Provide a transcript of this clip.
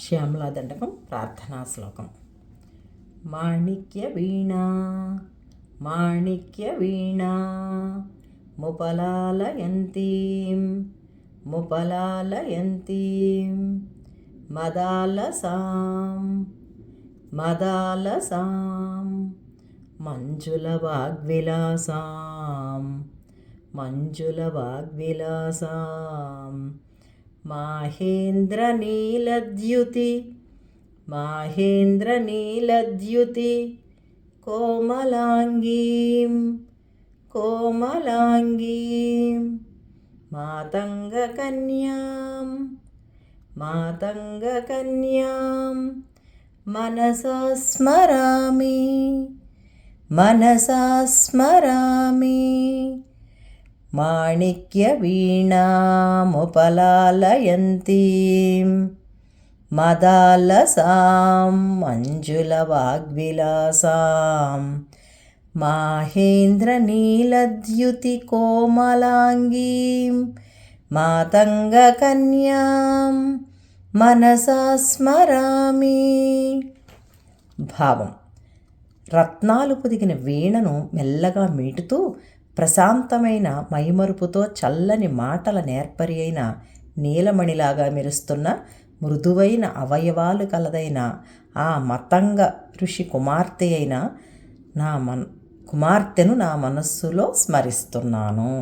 శ్యామలా దండకం ప్రార్థనా శ్లోకం. మాణిక్య వీణా మాణిక్య వీణా ముపలాలయంతీం ముపలాలయంతీం మదాలసాం మదాలసాం మంజుల వాగ్విలాసాం మంజుల వాగ్విలాసాం మాహేంద్రనీలద్యుతి మాహేంద్రనీలద్యుతి కోమలాంగీం కోమలాంగీం మాతంగకన్యాం మాతంగకన్యాం మనసా స్మరామి మనసా స్మరామి మాణిక్యవీణాముపలాలయంతీం మదాలసాం మంజులవాగ్విలాసాం మాహేంద్రనీలద్యుతి కోమలాంగీం మాతంగకన్యాం మనసా స్మరామి. భావం: రత్నాలు పొదిగిన వీణను మెల్లగా మీటుతూ ప్రశాంతమైన మైమరుపుతో చల్లని మాటల నేర్పరి అయిన నీలమణిలాగా మెరుస్తున్న మృదువైన అవయవాలు కలదైన ఆ మతంగ ఋషి కుమార్తె అయిన కుమార్తెను నా మనస్సులో స్మరిస్తున్నాను.